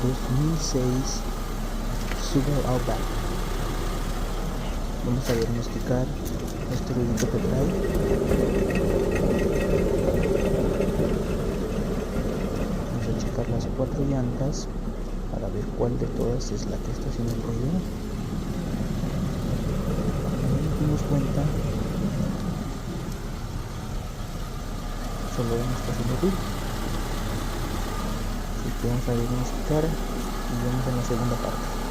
2006 Subaru Outback. Vamos a diagnosticar este ruidito que trae. Vamos a checar las 4 llantas para ver cuál de todas es la que está haciendo el ruido. Nos dimos cuenta, solo una está haciendo ruido. Así que vamos a diagnosticar y vemos en la segunda parte.